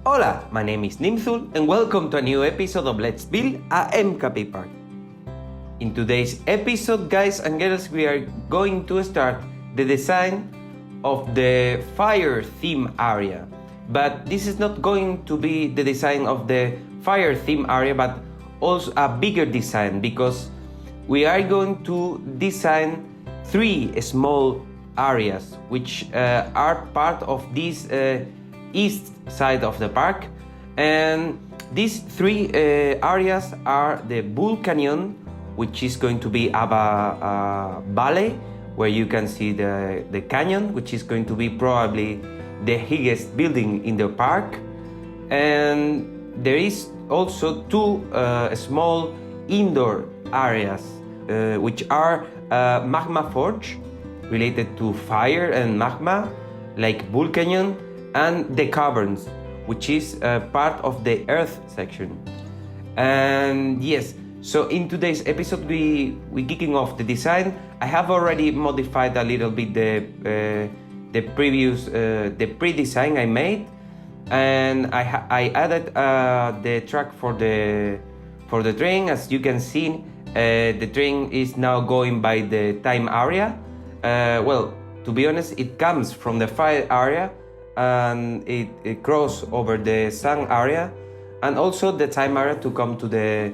Hola, my name is Nimthul and welcome to a new episode of Let's Build a MKP Park. In today's episode, guys and girls, we are going to start the design of the fire theme area. But this is not going to be the design of the fire theme area, but also a bigger design, because we are going to design 3 small areas which are part of this east side of the park. And these 3 areas are the Vulcanyon, which is going to be a valley where you can see the canyon, which is going to be probably the highest building in the park. And there is also 2 small indoor areas which are Magmaforge, related to fire and magma, like Vulcanyon, and the caverns, which is part of the earth section. And yes, so in today's episode we kicking off the design. I have already modified a little bit the previous the pre-design I made, and I added the track for the train. As you can see, the train is now going by the time area. Well, to be honest, it comes from the fire area and it crosses over the sun area and also the time area to come to the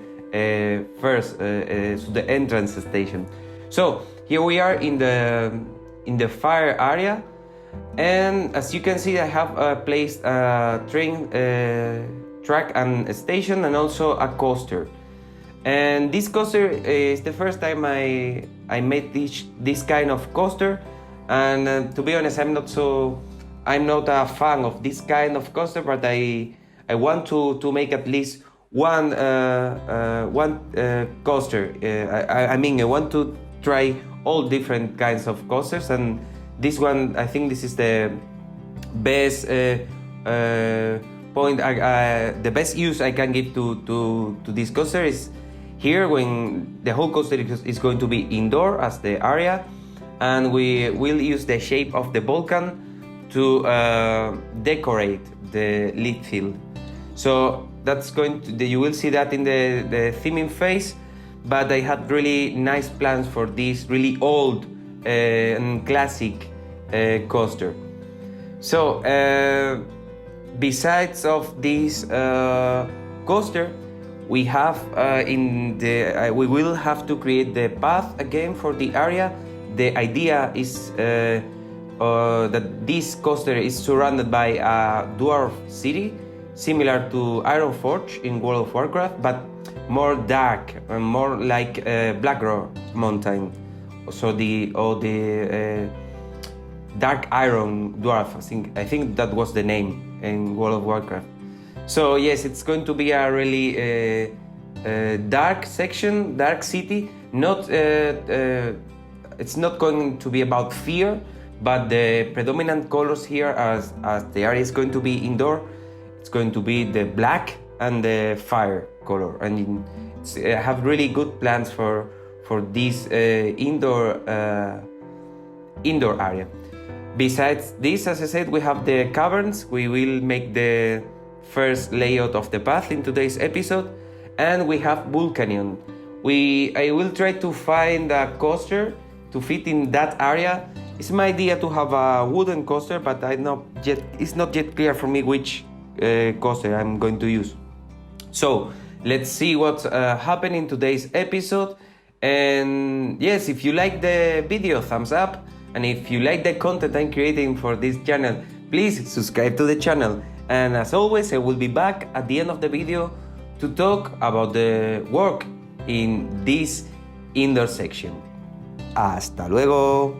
first to the entrance station. So here we are in the fire area, and as you can see, I have placed a train track and a station, and also a coaster. And this coaster is the first time I made this kind of coaster, and to be honest, I'm not a fan of this kind of coaster, but I want to make at least one coaster. I mean, I want to try all different kinds of coasters, and this one, I think this is the best point. The best use I can give to this coaster is here, when the whole coaster is going to be indoor as the area, and we will use the shape of the volcano to decorate the lead field. So that's going to, you will see that in the theming phase, but I had really nice plans for this really old and classic coaster. So besides of this coaster, we have we will have to create the path again for the area. The idea is that this coaster is surrounded by a dwarf city, similar to Ironforge in World of Warcraft, but more dark and more like Black Rock Mountain. So the Dark Iron Dwarf, I think that was the name in World of Warcraft. So yes, it's going to be a really dark section, dark city. It's not going to be about fear, but the predominant colors here, as the area is going to be indoor, it's going to be the black and the fire color. And I have really good plans for this indoor area. Besides this, as I said, we have the caverns. We will make the first layout of the path in today's episode, and we have Vulcanyon. I will try to find a coaster to fit in that area. It's my idea to have a wooden coaster, but it's not yet clear for me which coaster I'm going to use. So let's see what's happening in today's episode. And yes, if you like the video, thumbs up, and if you like the content I'm creating for this channel, please subscribe to the channel. And as always, I will be back at the end of the video to talk about the work in this indoor section. Hasta luego!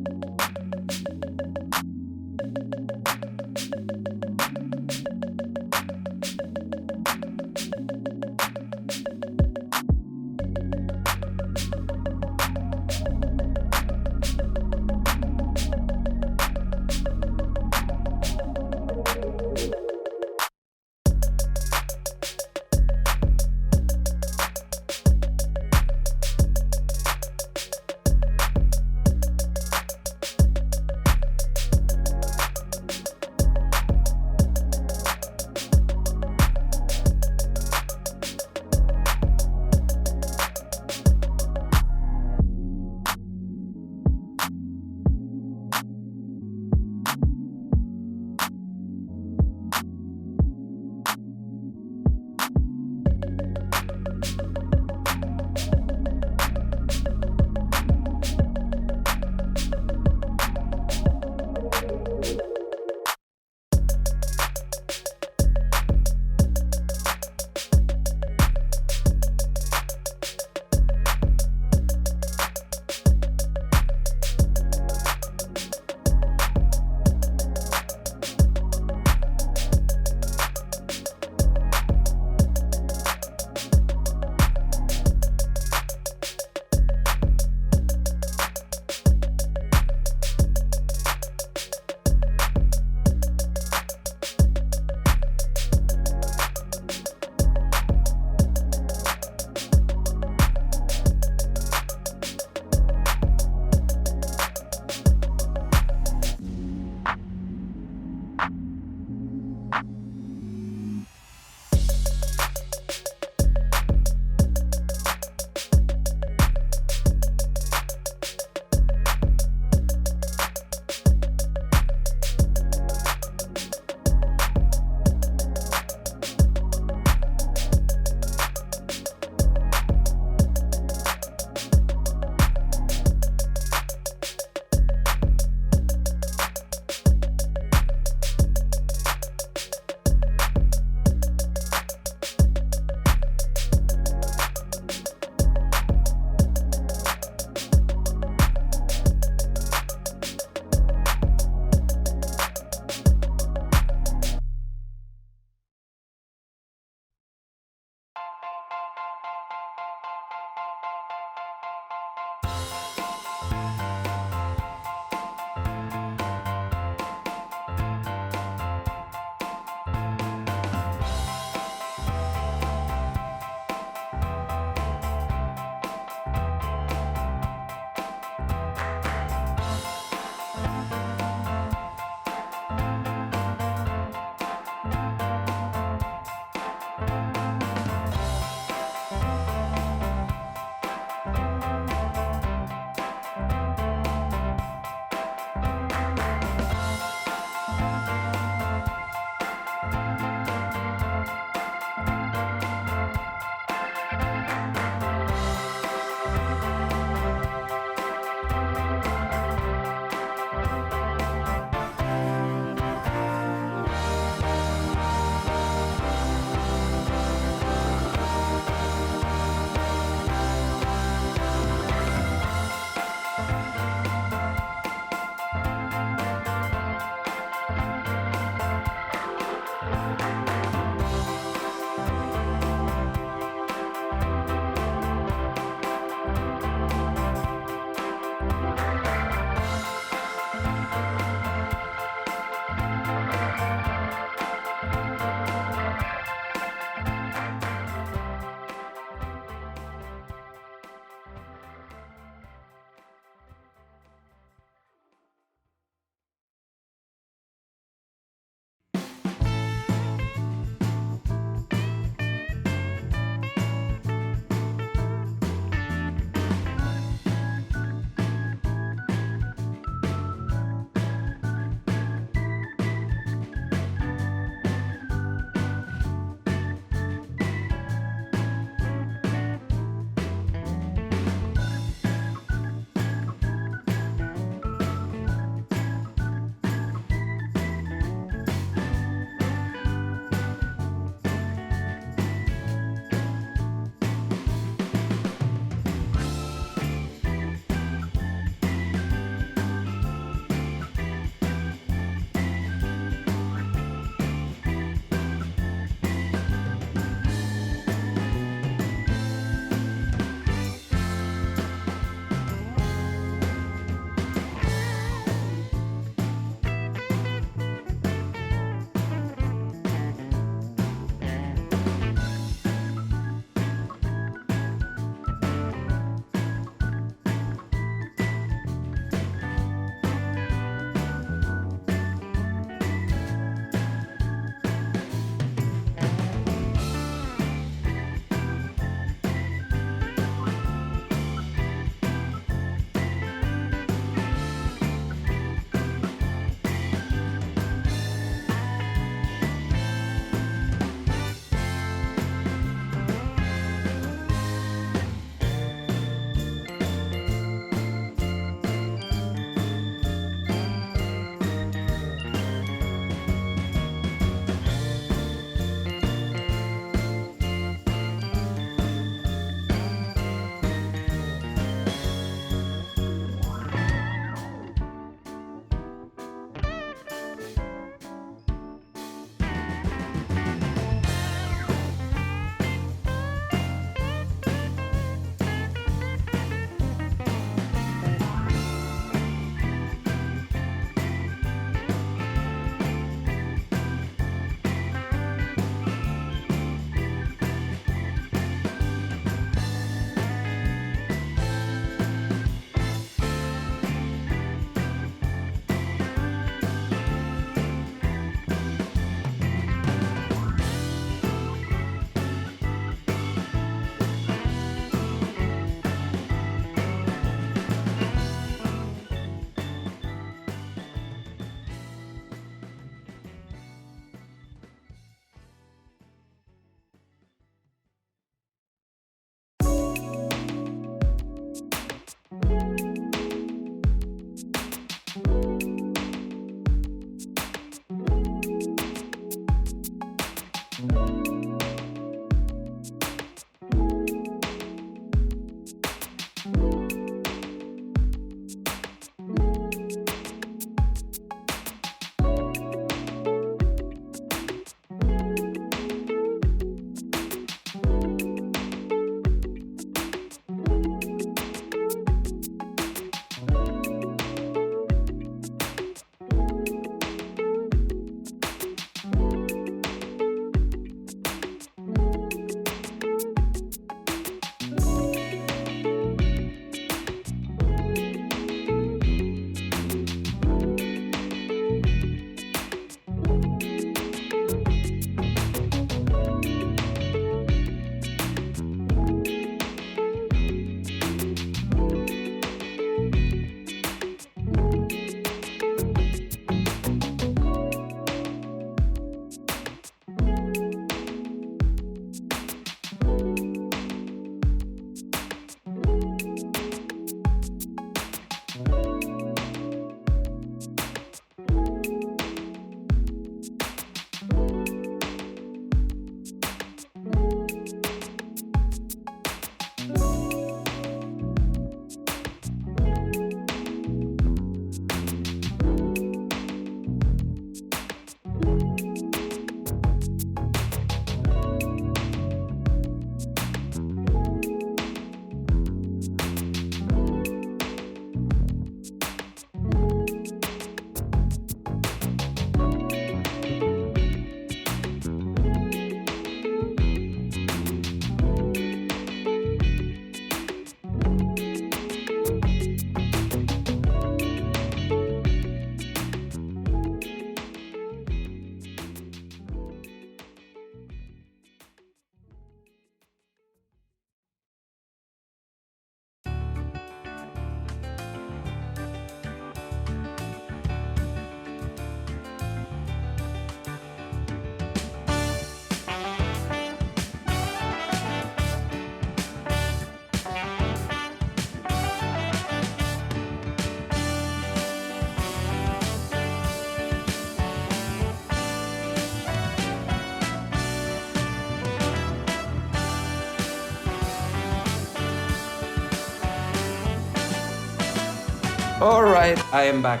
Alright, I am back.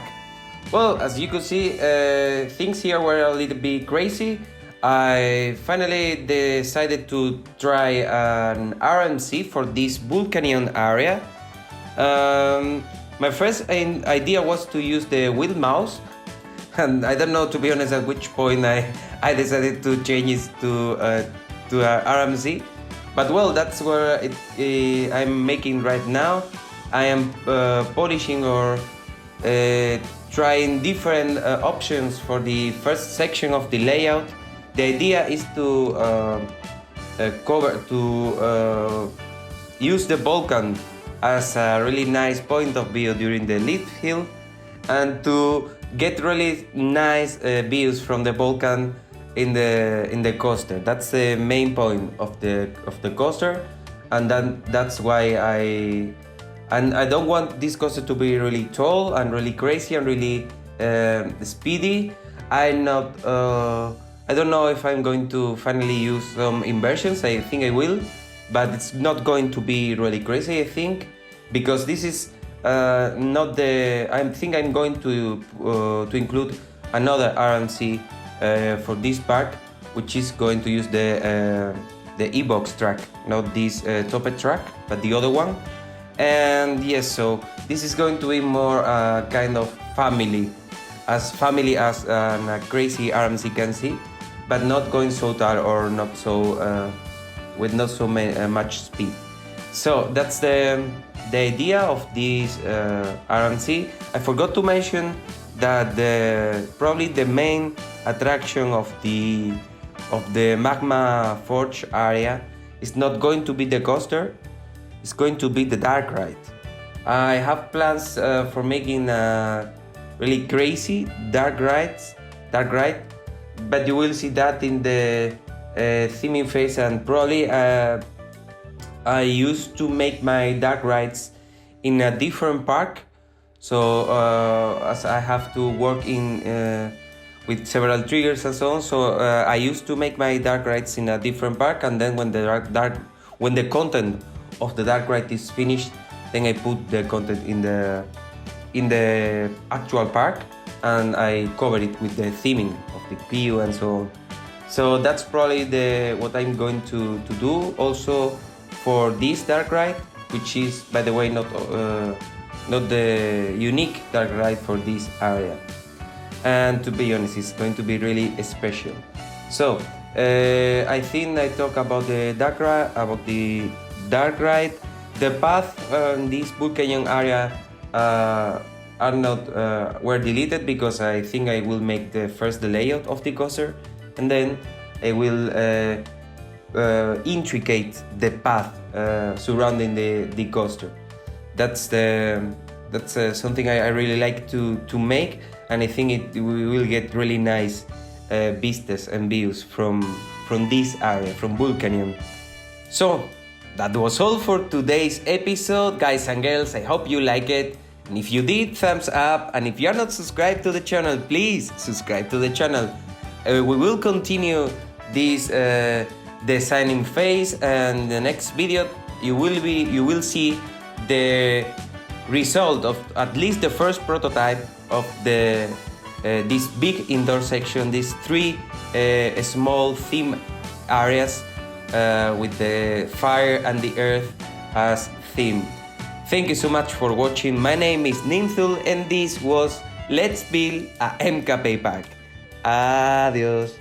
Well, as you could see, things here were a little bit crazy. I finally decided to try an RMC for this Vulcanyon area. My first idea was to use the wheel mouse, and I don't know, to be honest, at which point I decided to change it to RMC. But well, that's where I'm making right now. I am polishing or trying different options for the first section of the layout. The idea is to use the Vulcan as a really nice point of view during the lead hill, and to get really nice views from the Vulcan in the coaster. That's the main point of the coaster, and that's why I don't want this coaster to be really tall and really crazy and really speedy. I don't know if I'm going to finally use some inversions. I think I will, but it's not going to be really crazy, I think, because this is not the. I think I'm going to include another RMC for this park, which is going to use the E-box track, not this Topped track, but the other one. And yes, so this is going to be more kind of family as a crazy RMC can see, but not going so tall or not so with not so much speed. So that's the idea of this RMC. I forgot to mention that probably the main attraction of the Magmaforge area is not going to be the coaster. It's going to be the dark ride. I have plans for making a really crazy dark ride, but you will see that in the theming phase. And probably I used to make my dark rides in a different park, so as I have to work with several triggers and so on. So I used to make my dark rides in a different park, and then when the content of the dark ride is finished, then I put the content in the actual park, and I cover it with the theming of the PU and so on. So that's probably what I'm going to do also for this dark ride, which is, by the way, not the unique dark ride for this area. And to be honest, it's going to be really special. So I think I talk about the dark ride. The path in this Vulcanyon area were deleted because I think I will make the layout of the coaster, and then I will intricate the path surrounding the coaster. That's something I really like to make, and I think we will get really nice vistas and views from this area, from Vulcanyon. So that was all for today's episode, guys and girls. I hope you like it, and if you did, thumbs up, and if you are not subscribed to the channel, please subscribe to the channel. We will continue this designing phase, and the next video you will see the result of at least the first prototype of this big indoor section, these 3 small theme areas with the fire and the earth as theme. Thank you so much for watching. My name is Nimthul, and this was Let's Build a MKP Park. Adios.